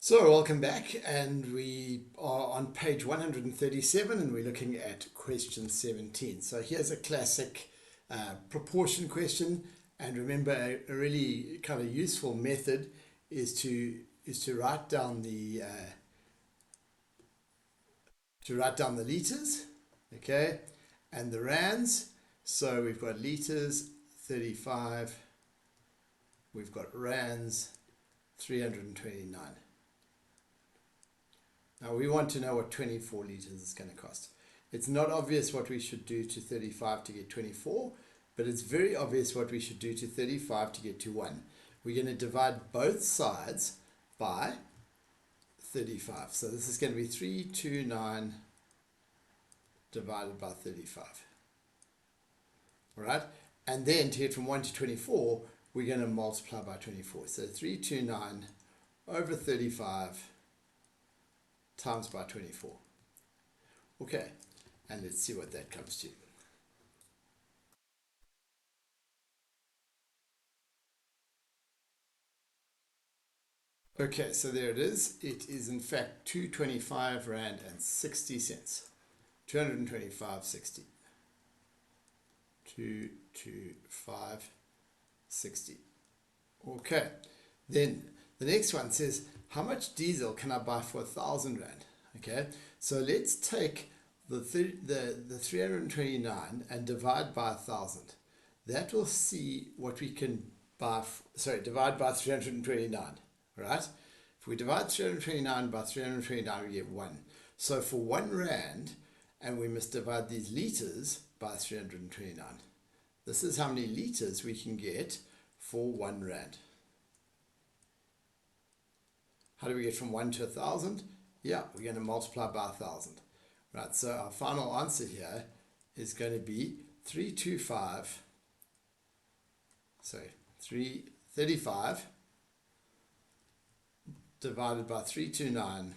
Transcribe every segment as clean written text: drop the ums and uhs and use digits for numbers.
So welcome back, and we are on page 137 and we're looking at question 17. So here's a classic proportion question, and remember a really kind of useful method is to write down the liters, okay, and the rands. So we've got liters 35, we've got rands 329. Now we want to know what 24 liters is going to cost. It's not obvious what we should do to 35 to get 24, but it's very obvious what we should do to 35 to get to 1. We're going to divide both sides by 35. So this is going to be 329 divided by 35. All right? And then to get from 1 to 24, we're going to multiply by 24. So 329 over 35 times by 24. Okay, and let's see what that comes to. Okay, so there it is. It is in fact 225 Rand and 60 cents. 225.60. 225.60. Okay, then the next one says, how much diesel can I buy for 1,000 Rand? Okay, so let's take the 329 and divide by 1,000. That will see what we can buy, divide by 329, right? If we divide 329 by 329, we get 1. So for 1 Rand, and we must divide these liters by 329. This is how many liters we can get for 1 Rand. How do we get from 1 to 1,000? Yeah, we're going to multiply by 1,000. Right, so our final answer here is going to be 335 divided by 329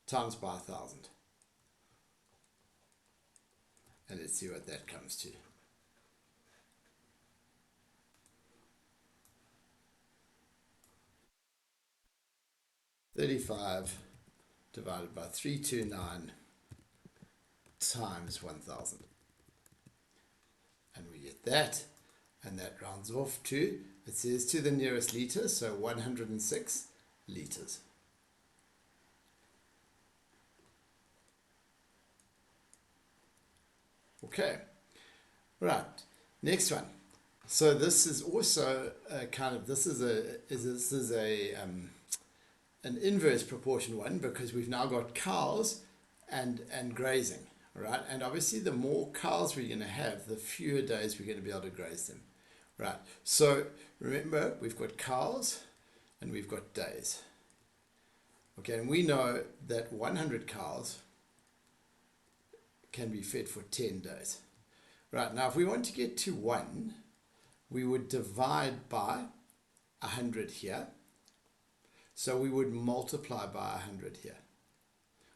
times by 1,000. And let's see what that comes to. $35 divided by 329 times 1,000. And we get that, and that rounds off to, it says to the nearest liter, so 106 liters. Okay, right, next one. So this is also a kind of, this is an inverse proportion one, because we've now got cows and grazing, right? And obviously the more cows we're going to have, the fewer days we're going to be able to graze them, right? So remember, we've got cows and we've got days. Okay, and we know that 100 cows can be fed for 10 days. Right, now if we want to get to 1, we would divide by 100 here. So we would multiply by 100 here,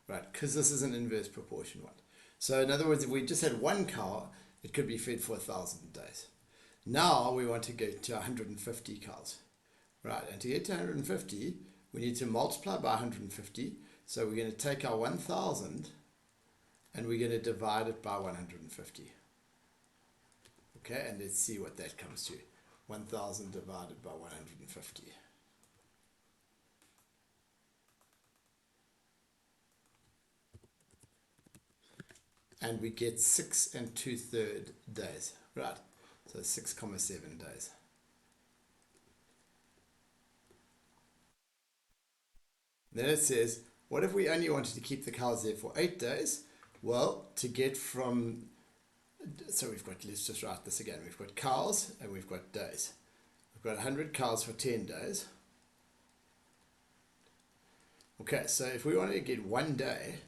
right? Because this is an inverse proportion one. So in other words, if we just had 1 cow, it could be fed for 1,000 days. Now we want to get to 150 cows, right? And to get to 150, we need to multiply by 150. So we're going to take our 1,000 and we're going to divide it by 150. Okay, and let's see what that comes to. 1,000 divided by 150. And we get 6 2/3 days, right? So 6,7 days. Then it says, what if we only wanted to keep the cows there for 8 days? Well, to get from, so we've got, let's just write this again. We've got cows and we've got days. We've got 100 cows for 10 days. Okay, so if we wanted to get 1 day,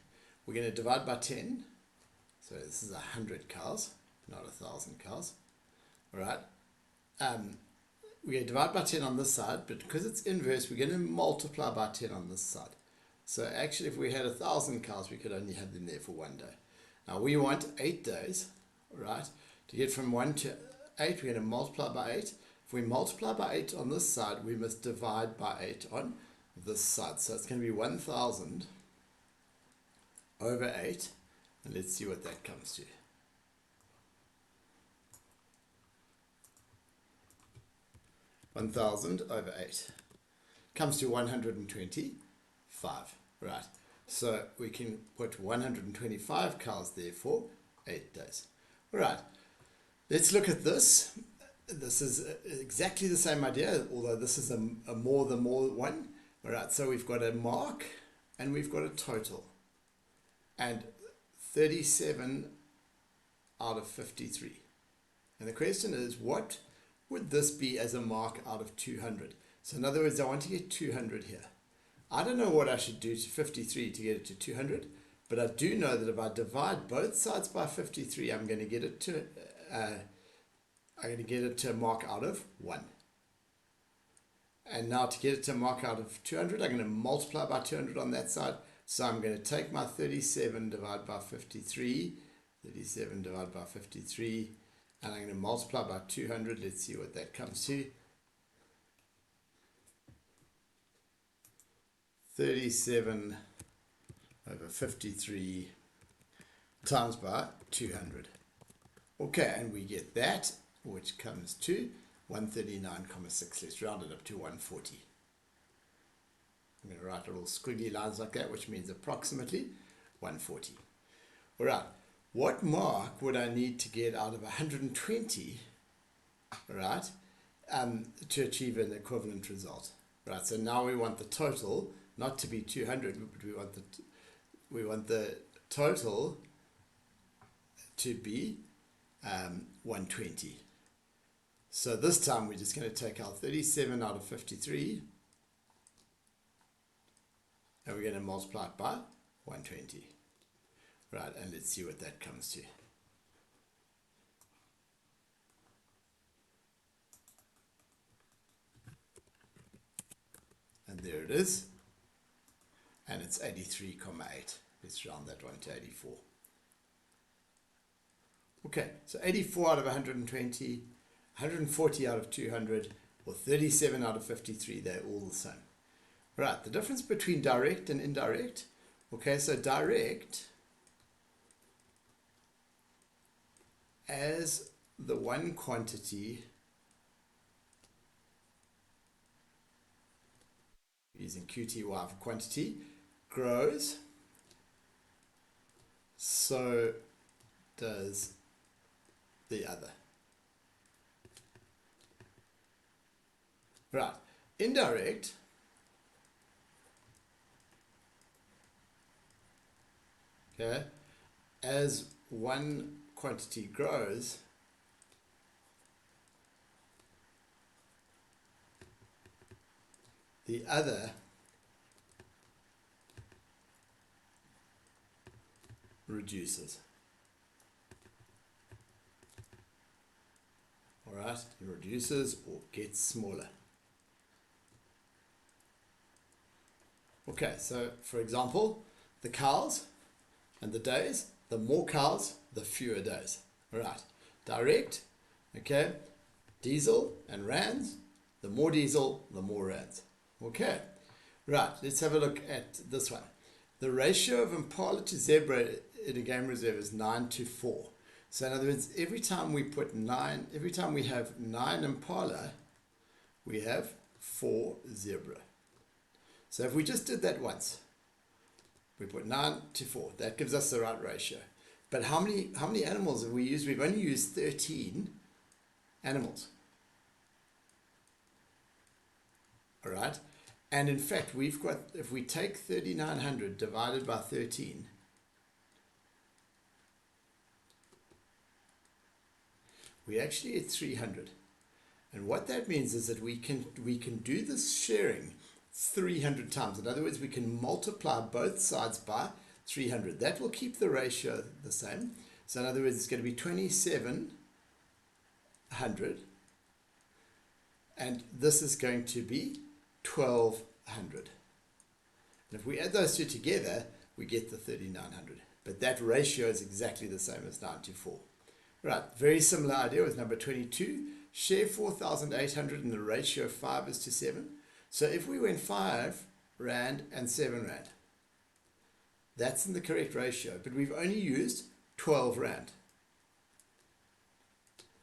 we're going to divide by 10. So this is 100 cows, not 1,000 cows. All right. We're going to divide by 10 on this side, but because it's inverse, we're going to multiply by 10 on this side. So actually, if we had 1,000 cows, we could only have them there for 1 day. Now we want 8 days, right? To get from 1 to 8, we're going to multiply by 8, if we multiply by 8 on this side, we must divide by 8 on this side. So it's going to be 1000 over 8. And let's see what that comes to. 1000 over 8 comes to 125. Right. So we can put 125 cows there for 8 days. All right. Let's look at this. This is exactly the same idea, although this is a more than more one. All right. So we've got a mark and we've got a total. And 37 out of 53. And the question is, what would this be as a mark out of 200? So in other words, I want to get 200 here. I don't know what I should do to 53 to get it to 200, but I do know that if I divide both sides by 53, I'm going to get it to a mark out of 1. And now to get it to a mark out of 200, I'm going to multiply by 200 on that side. So I'm going to take my 37 divided by 53, 37 divided by 53, and I'm going to multiply by 200. Let's see what that comes to. 37 over 53 times by 200. Okay, and we get that, which comes to 139.6. Let's round it up to 140. I'm going to write little squiggly lines like that, which means approximately 140. All right, what mark would I need to get out of 120, right, to achieve an equivalent result? Right, so now we want the total not to be 200, but we want the total to be 120. So this time we're just going to take out 37 out of 53, and we're going to multiply it by 120. Right, and let's see what that comes to. And there it is. And it's 83.8. Let's round that one to 84. Okay, so 84 out of 120, 140 out of 200, or 37 out of 53, they're all the same. Right, the difference between direct and indirect. Okay, so direct, as the one quantity, using QTY for quantity, grows, so does the other. Right, indirect, okay, as one quantity grows, the other reduces. All right, it reduces or gets smaller. Okay, so for example, the cows and the days, the more cows, the fewer days. All right, direct, okay, diesel and rands, the more diesel, the more rands. Okay, right, let's have a look at this one. The ratio of impala to zebra in a game reserve is 9:4. So in other words, every time we have 9 impala, we have 4 zebra. So if we just did that once, we put 9:4, that gives us the right ratio. But how many animals have we used? We've only used 13 animals. All right, and in fact we've got, if we take 3900 divided by 13, we actually get 300. And what that means is that we can do this sharing 300 times. In other words, we can multiply both sides by 300. That will keep the ratio the same. So in other words, it's going to be 2700, and this is going to be 1200. And if we add those two together, we get the 3900. But that ratio is exactly the same as 9:4. Right, very similar idea with number 22. share 4,800 and the ratio of 5 is to 7. So if we went 5 Rand and 7 Rand, that's in the correct ratio, but we've only used 12 Rand.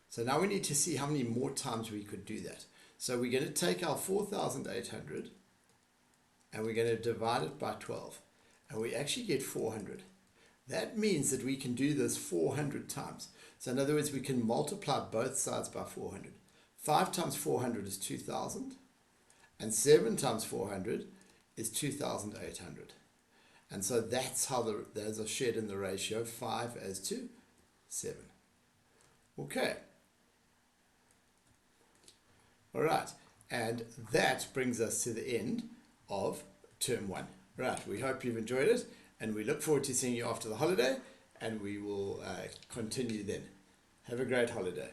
So now we need to see how many more times we could do that. So we're going to take our 4,800 and we're going to divide it by 12. And we actually get 400. That means that we can do this 400 times. So in other words, we can multiply both sides by 400. 5 times 400 is 2,000. And 7 times 400 is 2,800. And so that's how those are shared in the ratio 5 as to 7. Okay. All right. And that brings us to the end of term 1. Right. We hope you've enjoyed it. And we look forward to seeing you after the holiday. And we will continue then. Have a great holiday.